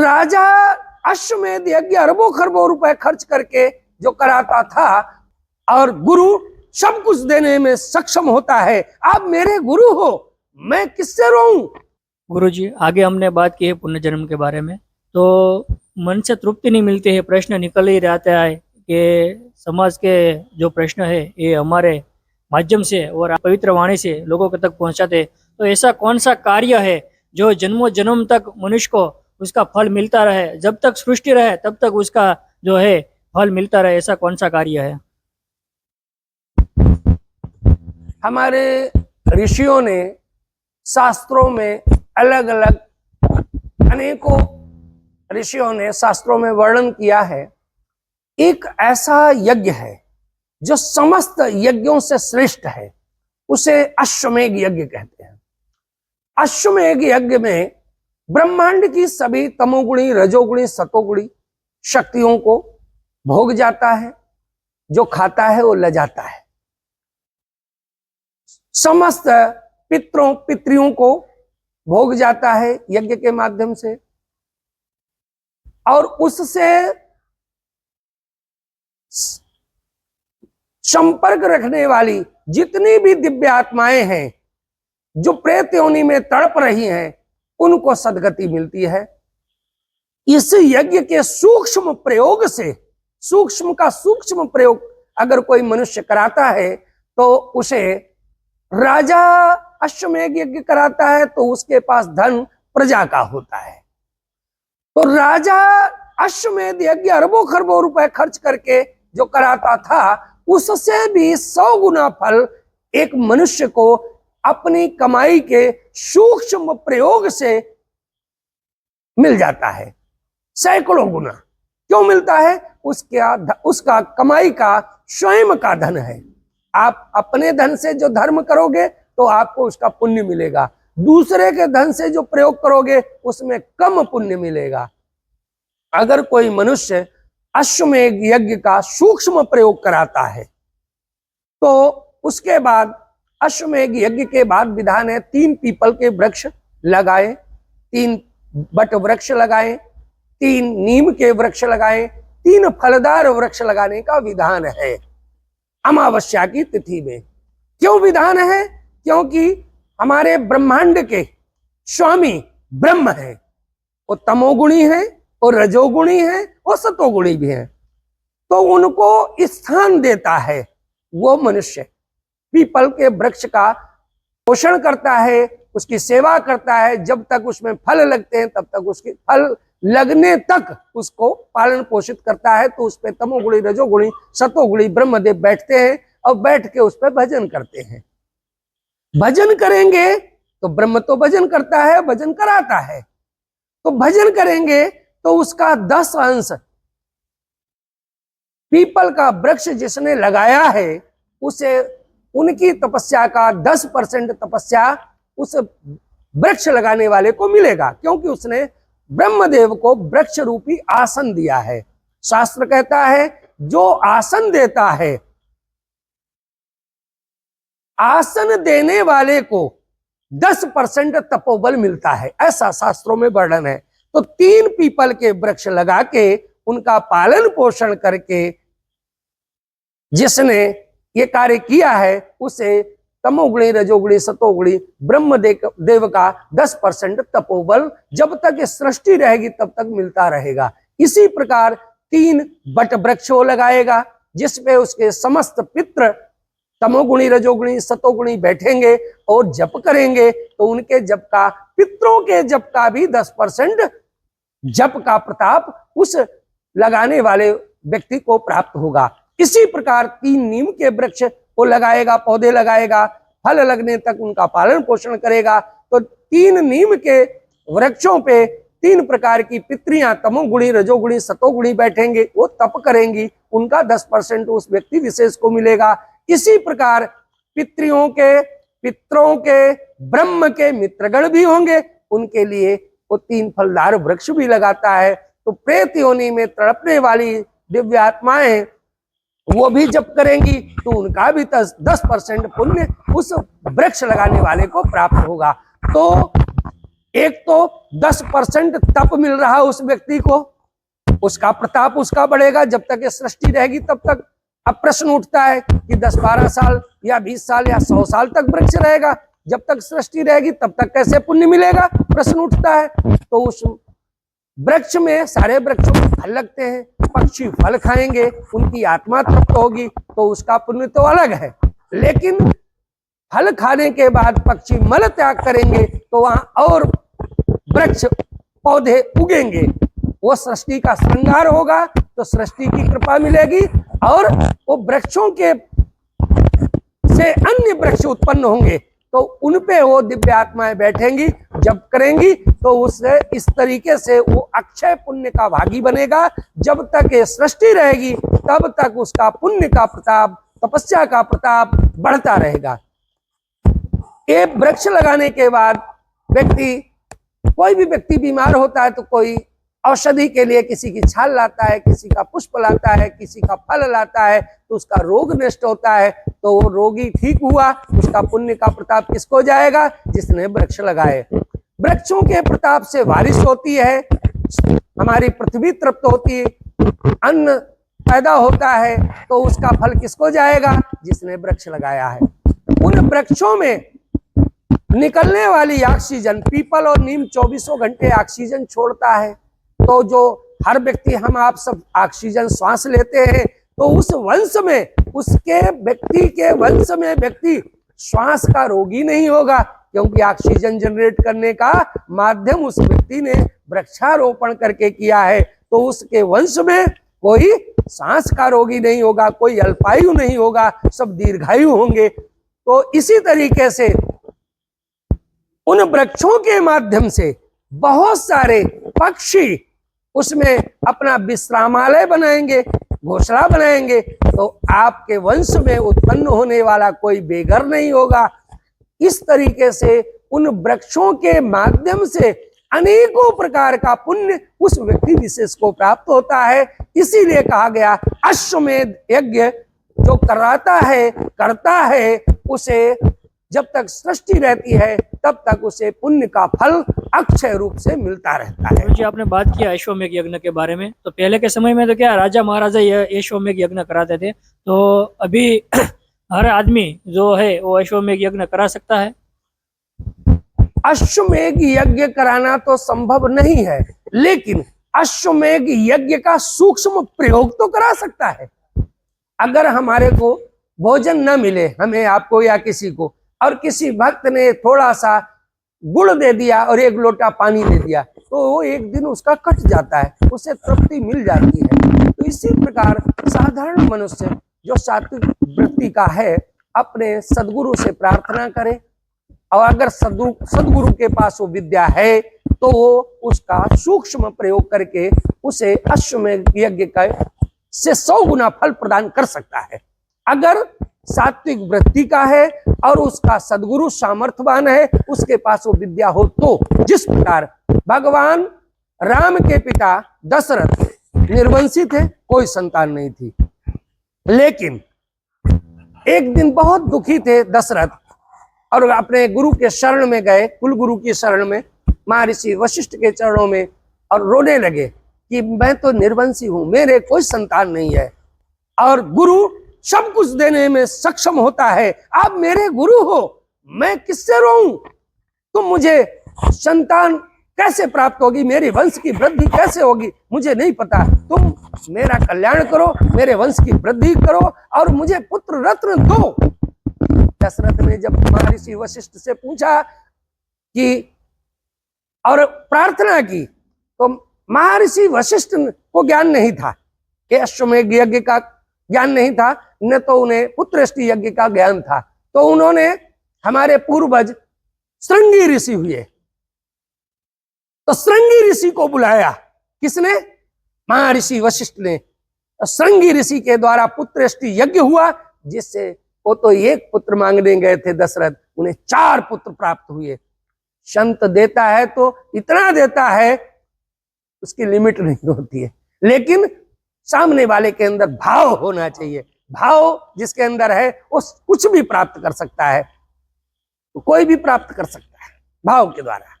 राजा अश्वमेध यज्ञ अरबों खरबों रुपए खर्च करके जो कराता था और गुरु सब कुछ देने में सक्षम होता है, आप मेरे गुरु हो, मैं किससे रोऊं। गुरुजी, आगे हमने बात की है पुनर्जन्म के बारे में, तो मन से तृप्ति नहीं मिलती है, प्रश्न निकल ही रहता है कि समाज के जो प्रश्न है ये हमारे माध्यम से और पवित्र वाणी से लोगों के तक पहुंचाते। तो ऐसा कौन सा कार्य है जो जन्मों जन्म तक मनुष्य को उसका फल मिलता रहे, जब तक सृष्टि रहे तब तक उसका जो है फल मिलता रहे, ऐसा कौन सा कार्य है? हमारे ऋषियों ने शास्त्रों में अलग अलग अनेकों ऋषियों ने शास्त्रों में वर्णन किया है। एक ऐसा यज्ञ है जो समस्त यज्ञों से श्रेष्ठ है, उसे अश्वमेध यज्ञ कहते हैं। अश्वमेध यज्ञ में ब्रह्मांड की सभी तमोगुणी, रजोगुणी, सतोगुणी शक्तियों को भोग जाता है, जो खाता है वो लजाता है। समस्त पितरों पितरियों को भोग जाता है यज्ञ के माध्यम से, और उससे संपर्क रखने वाली जितनी भी दिव्य आत्माएं हैं जो प्रेत योनि में तड़प रही हैं, उनको सद्गति मिलती है। इस यज्ञ के सूक्ष्म प्रयोग से, सूक्ष्म का सूक्ष्म प्रयोग अगर कोई मनुष्य कराता है तो उसे राजा अश्वमेध यज्ञ कराता है तो उसके पास धन प्रजा का होता है। तो राजा अश्वमेध यज्ञ अरबों खरबों रुपए खर्च करके जो कराता था, उससे भी 100 गुना फल एक मनुष्य को अपनी कमाई के सूक्ष्म प्रयोग से मिल जाता है। सैकड़ों गुना क्यों मिलता है? उसका कमाई का स्वयं का धन है। आप अपने धन से जो धर्म करोगे तो आपको उसका पुण्य मिलेगा, दूसरे के धन से जो प्रयोग करोगे उसमें कम पुण्य मिलेगा। अगर कोई मनुष्य अश्वमेध यज्ञ का सूक्ष्म प्रयोग कराता है तो उसके बाद अश्वमेध यज्ञ के बाद विधान है 3 पीपल के वृक्ष लगाए, 3 बट वृक्ष लगाए, 3 नीम के वृक्ष लगाए, 3 फलदार वृक्ष लगाने का विधान है अमावस्या की तिथि में। क्यों विधान है? क्योंकि हमारे ब्रह्मांड के स्वामी ब्रह्म है, वो तमोगुणी है और रजोगुणी है और सतोगुणी भी है, तो उनको स्थान देता है वो मनुष्य। पीपल के वृक्ष का पोषण करता है, उसकी सेवा करता है, जब तक उसमें फल लगते हैं तब तक उसके फल लगने तक उसको पालन पोषित करता है। तो उस पर तमोगुणी, रजोगुणी, सतोगुणी ब्रह्मदेव बैठते हैं और बैठ के उस पर भजन करते हैं। भजन करेंगे तो ब्रह्म तो भजन करता है, भजन कराता है, तो भजन करेंगे तो उसका 10 अंश पीपल का वृक्ष जिसने लगाया है उसे उनकी तपस्या का 10% तपस्या उस वृक्ष लगाने वाले को मिलेगा, क्योंकि उसने ब्रह्मदेव को वृक्ष रूपी आसन दिया है। शास्त्र कहता है जो आसन देता है, आसन देने वाले को 10% तपोबल मिलता है, ऐसा शास्त्रों में वर्णन है। तो 3 पीपल के वृक्ष लगा के उनका पालन पोषण करके जिसने ये कार्य किया है उसे तमोगुणी, रजोगुणी, सतोगुणी ब्रह्मदेव का 10% तपोबल जब तक सृष्टि रहेगी तब तक मिलता रहेगा। इसी प्रकार 3 बट वृक्षों लगाएगा जिसपे उसके समस्त पितृ तमोगुणी, रजोगुणी, सतोगुणी बैठेंगे और जप करेंगे, तो उनके जप का, पितरों के जप का भी 10% जप का प्रताप उस लगाने वाले व्यक्ति को प्राप्त होगा। इसी प्रकार 3 नीम के वृक्ष को लगाएगा, पौधे लगाएगा, फल लगने तक उनका पालन पोषण करेगा। तो 3 नीम के वृक्षों पे 3 प्रकार की पितरियां तमोगुणी, रजोगुणी, सतोगुणी बैठेंगे, वो तप करेंगी, उनका 10% उस व्यक्ति विशेष को मिलेगा। इसी प्रकार पितरों के ब्रह्म के मित्रगण भी होंगे, उनके लिए वो 3 फलदार वृक्ष भी लगाता है। तो प्रेत योनि में तड़पने वाली दिव्य आत्माएं वो भी जप करेंगी तो उनका भी 10% पुण्य उस वृक्ष लगाने वाले को प्राप्त होगा। तो एक तो 10% तप मिल रहा है उस व्यक्ति को, उसका प्रताप उसका बढ़ेगा जब तक ये सृष्टि रहेगी तब तक। अब प्रश्न उठता है कि 10-12 साल या 20 साल या 100 साल तक वृक्ष रहेगा, जब तक सृष्टि रहेगी तब तक कैसे पुण्य मिलेगा, प्रश्न उठता है। तो उस वृक्ष में, सारे वृक्षों में फल लगते हैं, पक्षी फल खाएंगे, उनकी आत्मा तृप्त होगी तो उसका पुण्य तो अलग है। लेकिन फल खाने के बाद पक्षी मल त्याग करेंगे तो वहां और वृक्ष पौधे उगेंगे, वो सृष्टि का श्रृंगार होगा, तो सृष्टि की कृपा मिलेगी और वो वृक्षों के से अन्य वृक्ष उत्पन्न होंगे तो उन पे वो दिव्य आत्माएं बैठेंगी, जब करेंगी तो उससे इस तरीके से वो अक्षय पुण्य का भागी बनेगा। जब तक ये सृष्टि रहेगी तब तक उसका पुण्य का प्रताप, तपस्या का प्रताप बढ़ता रहेगा। ये वृक्ष लगाने के बाद व्यक्ति, कोई भी व्यक्ति बीमार होता है तो कोई औषधि के लिए किसी की छाल लाता है, किसी का पुष्प लाता है, किसी का फल लाता है, तो उसका रोग नष्ट होता है, तो वो रोगी ठीक हुआ, उसका पुण्य का प्रताप किसको जाएगा, जिसने वृक्ष लगाए। वृक्षों के प्रताप से बारिश होती है, हमारी पृथ्वी तृप्त होती है, अन्न पैदा होता है, तो उसका फल किसको जाएगा, जिसने वृक्ष लगाया है। उन वृक्षों में निकलने वाली ऑक्सीजन, पीपल और नीम 24 घंटे ऑक्सीजन छोड़ता है, तो जो हर व्यक्ति, हम आप सब ऑक्सीजन श्वास लेते हैं, तो उस वंश में, उसके व्यक्ति के वंश में व्यक्ति श्वास का रोगी नहीं होगा, क्योंकि ऑक्सीजन जनरेट करने का माध्यम उस व्यक्ति ने वृक्षारोपण करके किया है, तो उसके वंश में कोई सांस का रोगी नहीं होगा, कोई अल्पायु नहीं होगा, सब दीर्घायु होंगे। तो इसी तरीके से उन वृक्षों के माध्यम से बहुत सारे पक्षी उसमें अपना विश्रामालय बनाएंगे, घोंसला बनाएंगे, तो आपके वंश में उत्पन्न होने वाला कोई बेघर नहीं होगा। इस तरीके से उन वृक्षों के माध्यम से अनेकों प्रकार का पुण्य उस व्यक्ति विशेष को प्राप्त होता है। इसीलिए कहा गया अश्वमेध यज्ञ जो कराता है, करता है, उसे जब तक सृष्टि रहती है तब तक उसे पुण्य का फल अक्षय रूप से मिलता रहता है। जी, आपने बात किया अश्वमेध यज्ञ के बारे में, तो पहले के समय में तो क्या राजा महाराजा ये अश्वमेध यज्ञ कराते थे, तो अभी हर आदमी जो है वो अश्वमेध यज्ञ करा सकता है? अश्वमेध यज्ञ कराना तो संभव नहीं है, लेकिन अश्वमेध यज्ञ का सूक्ष्म प्रयोग तो करा सकता है। अगर हमारे को भोजन न मिले, हमें, आपको या किसी को, और किसी भक्त ने थोड़ा सा गुड़ दे दिया और एक लोटा पानी दे दिया, तो वो एक दिन उसका कट जाता है, उसे तृप्ति मिल जाती है। तो इसी प्रकार साधारण मनुष्य जो सात्विक वृत्ति का है, अपने सदगुरु से प्रार्थना करे, और अगर सदगुरु के पास वो विद्या है तो वो उसका सूक्ष्म प्रयोग करके उसे अश्वमेध यज्ञ का से 100 गुना फल प्रदान कर सकता है। अगर सात्विक वृत्ति का है और उसका सदगुरु सामर्थ्यवान है, उसके पास वो विद्या हो, तो जिस प्रकार भगवान राम के पिता दशरथ निर्वंशी थे, कोई संतान नहीं थी, लेकिन एक दिन बहुत दुखी थे दशरथ और अपने गुरु के शरण में गए, कुल गुरु की शरण में, महर्षि वशिष्ठ के चरणों में, और रोने लगे कि मैं तो निर्वंशी हूं, मेरे कोई संतान नहीं है, और गुरु सब कुछ देने में सक्षम होता है, आप मेरे गुरु हो, मैं किससे रोऊं, तुम मुझे संतान कैसे प्राप्त होगी, मेरे वंश की वृद्धि कैसे होगी, मुझे नहीं पता, तुम मेरा कल्याण करो, मेरे वंश की वृद्धि करो और मुझे पुत्र रत्न दो। दशरथ ने जब महर्षि वशिष्ठ से पूछा कि और प्रार्थना की, तो महर्षि वशिष्ठ को ज्ञान नहीं था, कि अश्वमेध यज्ञ का ज्ञान नहीं था, न तो उन्हें पुत्रष्टि यज्ञ का ज्ञान था। तो उन्होंने, हमारे पूर्वज श्रृंगी ऋषि हुए, तो श्रृंगी ऋषि को बुलाया, किसने, महर्षि वशिष्ठ ने। श्रृंगी ऋषि के द्वारा पुत्रष्टि यज्ञ हुआ, जिससे वो तो एक पुत्र मांगने गए थे दशरथ, उन्हें 4 पुत्र प्राप्त हुए। संत देता है तो इतना देता है, उसकी लिमिट नहीं होती है, लेकिन सामने वाले के अंदर भाव होना चाहिए। भाव जिसके अंदर है वो कुछ भी प्राप्त कर सकता है, तो कोई भी प्राप्त कर सकता है भाव के द्वारा।